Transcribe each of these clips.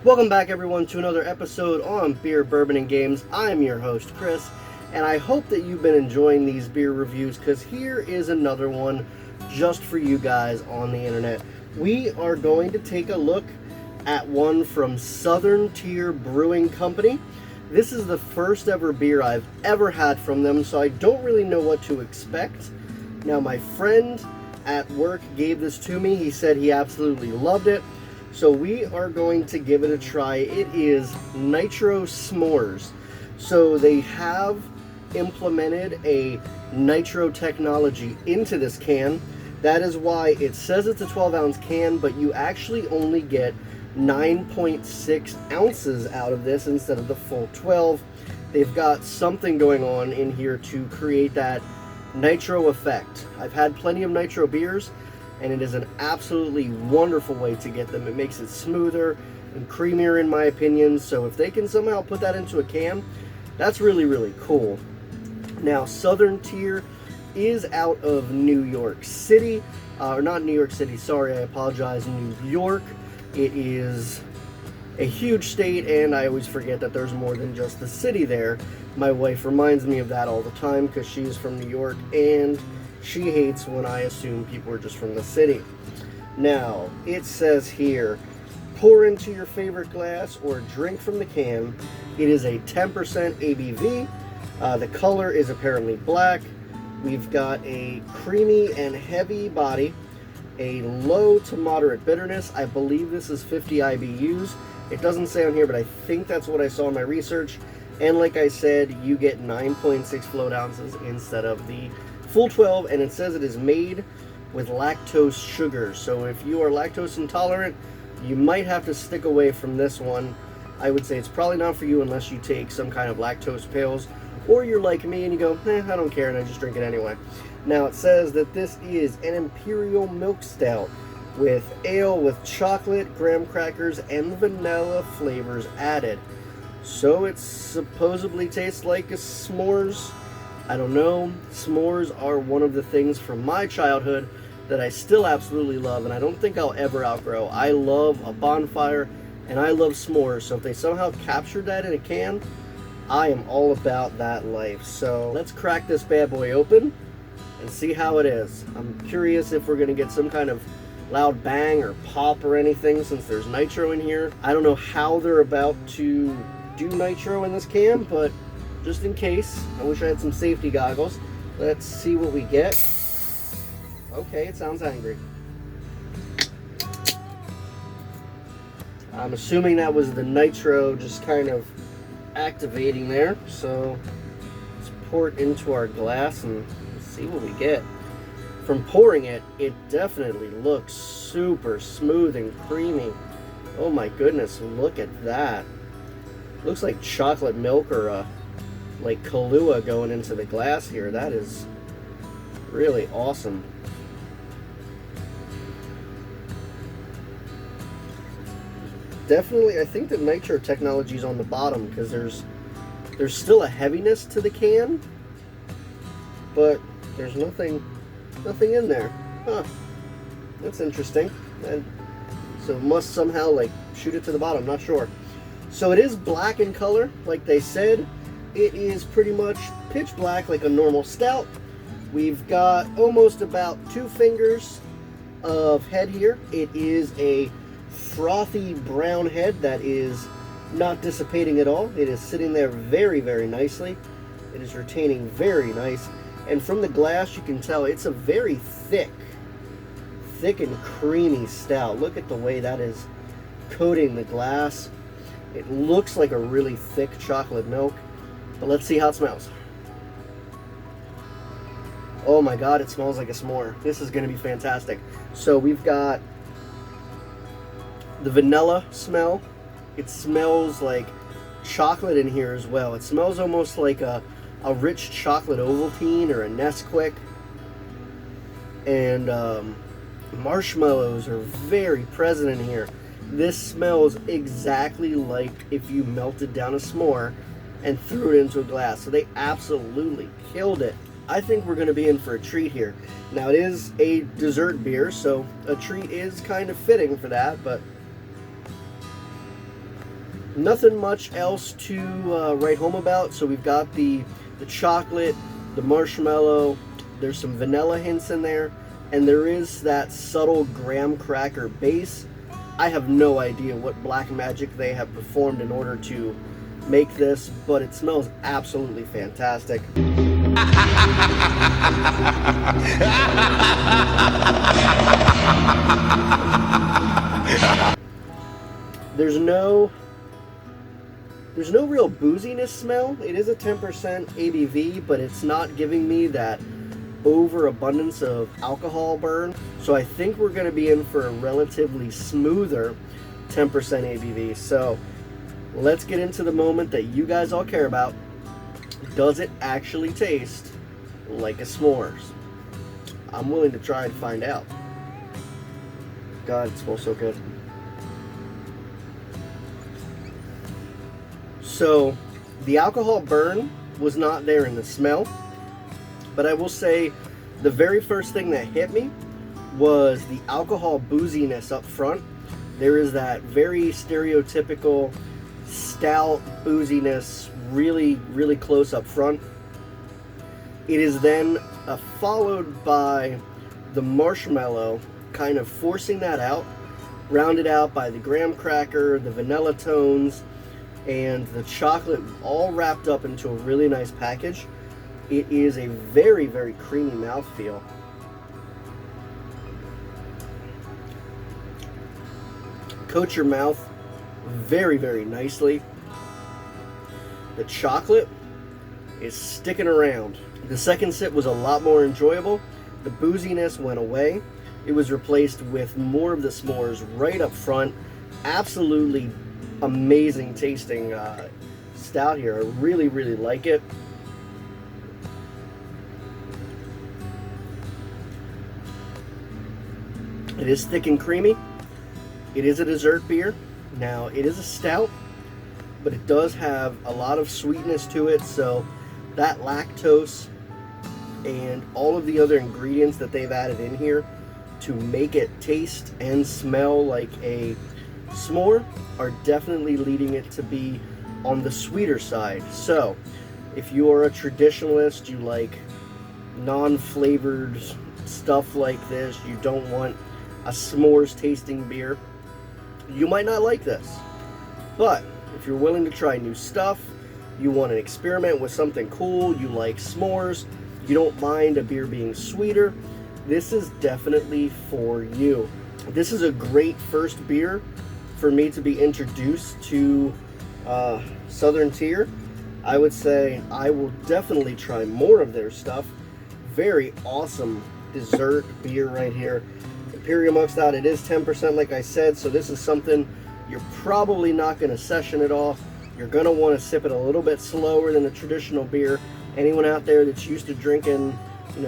Welcome back, everyone, to another episode on Beer, Bourbon, and Games. I'm your host, Chris, and I hope that you've been enjoying these beer reviews, because here is another one just for you guys on the internet. We are going to take a look at one from Southern Tier Brewing Company. This is the first ever beer I've ever had from them, so I don't really know what to expect. Now, my friend at work gave this to me. He said he absolutely loved it. So we are going to give it a try. It is Nitro Smores. So they have implemented a nitro technology into this can. That is why it says it's a 12-ounce can, but you actually only get 9.6 ounces out of this instead of the full 12. They've got something going on in here to create that nitro effect. I've had plenty of nitro beers, and it is an absolutely wonderful way to get them. It makes it smoother and creamier, in my opinion. So if they can somehow put that into a can, that's really, really cool. Now, Southern Tier is out of New York City. Or not New York City, sorry, I apologize, New York. It is a huge state, and I always forget that there's more than just the city there. My wife reminds me of that all the time because she's from New York, and she hates when I assume people are just from the city. Now, it says here, pour into your favorite glass or drink from the can. It is a 10% ABV. The color is apparently black. We've got a creamy and heavy body, a low to moderate bitterness. I believe this is 50 IBUs. It doesn't say on here, but I think that's what I saw in my research. And like I said, you get 9.6 float ounces instead of the full 12, and it says it is made with lactose sugar. So if you are lactose intolerant, you might have to stick away from this one. I would say it's probably not for you unless you take some kind of lactose pills, or you're like me and you go, I don't care, and I just drink it anyway. Now, it says that this is an imperial milk stout with ale with chocolate, graham crackers, and vanilla flavors added. So it supposedly tastes like a s'mores. I don't know. S'mores are one of the things from my childhood that I still absolutely love, and I don't think I'll ever outgrow. I love a bonfire, and I love s'mores, so if they somehow captured that in a can, I am all about that life. So let's crack this bad boy open and see how it is. I'm curious if we're going to get some kind of loud bang or pop or anything, since there's nitro in here. I don't know how they're about to do nitro in this can, but just in case, I wish I had some safety goggles. Let's see what we get. Okay, it sounds angry. I'm assuming that was the nitro just kind of activating there. So let's pour it into our glass and see what we get. From pouring it, it definitely looks super smooth and creamy. Oh my goodness, look at that. Looks like chocolate milk or like Kahlua going into the glass here. That is really awesome. Definitely, I think the nitro technology is on the bottom, because there's still a heaviness to the can, but there's nothing in there. Huh. That's interesting. And so it must somehow like shoot it to the bottom, not sure. So it is black in color, like they said. It is pretty much pitch black like a normal stout. We've got almost about 2 fingers of head here. It is a frothy brown head that is not dissipating at all. It is sitting there very, very nicely. It is retaining very nice. And from the glass, you can tell it's a very thick and creamy stout. Look at the way that is coating the glass. It looks like a really thick chocolate milk. But let's see how it smells. Oh my god, it smells like a s'more. This is going to be fantastic. So we've got the vanilla smell. It smells like chocolate in here as well. It smells almost like a rich chocolate Ovaltine or a Nesquik. And marshmallows are very present in here. This smells exactly like if you melted down a s'more and threw it into a glass. So they absolutely killed it. I think we're going to be in for a treat here. Now, it is a dessert beer, so a treat is kind of fitting for that, but Nothing much else to write home about. So we've got the chocolate, the marshmallow, there's some vanilla hints in there, and there is that subtle graham cracker base. I have no idea what black magic they have performed in order to make this, but it smells absolutely fantastic. There's no real booziness smell. It is a 10% ABV, but it's not giving me that overabundance of alcohol burn. So I think we're going to be in for a relatively smoother 10% ABV. So let's get into the moment that you guys all care about. Does it actually taste like a s'mores? I'm willing to try and find out. God, it smells so good. So the alcohol burn was not there in the smell, but I will say the very first thing that hit me was the alcohol booziness up front. There is that very stereotypical stout booziness really, really close up front. It is then followed by the marshmallow kind of forcing that out, rounded out by the graham cracker, the vanilla tones, and the chocolate, all wrapped up into a really nice package. It is a very, very creamy mouthfeel. Coat your mouth very, very nicely. The chocolate is sticking around. The second sip was a lot more enjoyable. The booziness went away. It was replaced with more of the s'mores right up front. Absolutely amazing tasting stout here. I really, really like it. It is thick and creamy. It is a dessert beer. Now, it is a stout, but it does have a lot of sweetness to it, so that lactose and all of the other ingredients that they've added in here to make it taste and smell like a s'more are definitely leading it to be on the sweeter side. So if you are a traditionalist, you like non-flavored stuff like this, you don't want a s'mores tasting beer, you might not like this. But if you're willing to try new stuff, you want to experiment with something cool, you like s'mores, you don't mind a beer being sweeter, this is definitely for you. This is a great first beer for me to be introduced to Southern Tier. I would say I will definitely try more of their stuff. Very awesome dessert beer right here. Imperial Monk Stout, it is 10% like I said, so this is something you're probably not going to session it off. You're going to want to sip it a little bit slower than a traditional beer. Anyone out there that's used to drinking,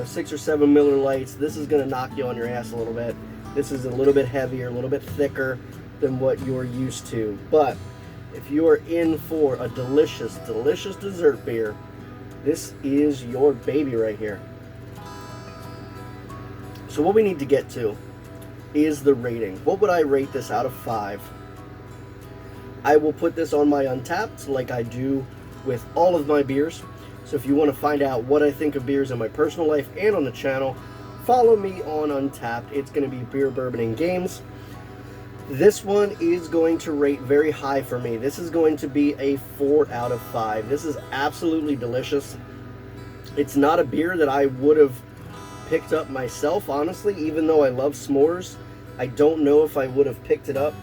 6 or 7 Miller Lights, this is going to knock you on your ass a little bit. This is a little bit heavier, a little bit thicker than what you're used to. But if you are in for a delicious, delicious dessert beer, this is your baby right here. So what we need to get to is the rating. What would I rate this out of 5? I will put this on my Untapped like I do with all of my beers. So if you want to find out what I think of beers in my personal life and on the channel, follow me on Untapped. It's going to be Beer, Bourbon, and Games. This one is going to rate very high for me. This is going to be a 4 out of 5. This is absolutely delicious. It's not a beer that I would have picked up myself, honestly, even though I love s'mores. I don't know if I would have picked it up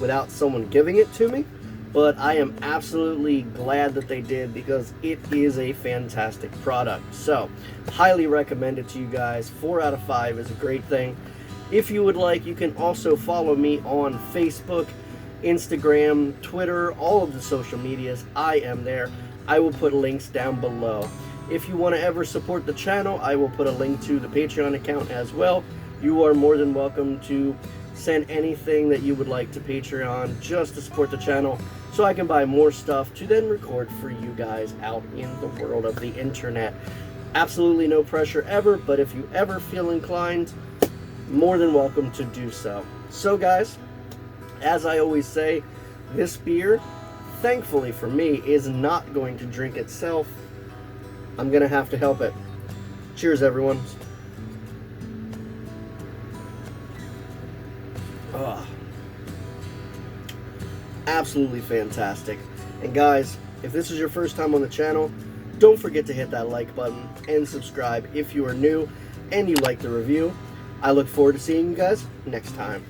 without someone giving it to me, but I am absolutely glad that they did because it is a fantastic product. So, highly recommend it to you guys. 4 out of 5 is a great thing. If you would like, you can also follow me on Facebook, Instagram, Twitter, all of the social medias. I am there. I will put links down below. If you want to ever support the channel, I will put a link to the Patreon account as well. You are more than welcome to send anything that you would like to Patreon just to support the channel so I can buy more stuff to then record for you guys out in the world of the internet. Absolutely no pressure ever, but if you ever feel inclined, more than welcome to do so. So guys, as I always say, this beer thankfully for me, is not going to drink itself. I'm going to have to help it. Cheers, everyone. Oh, absolutely fantastic. And guys, if this is your first time on the channel, don't forget to hit that like button and subscribe if you are new and you like the review. I look forward to seeing you guys next time.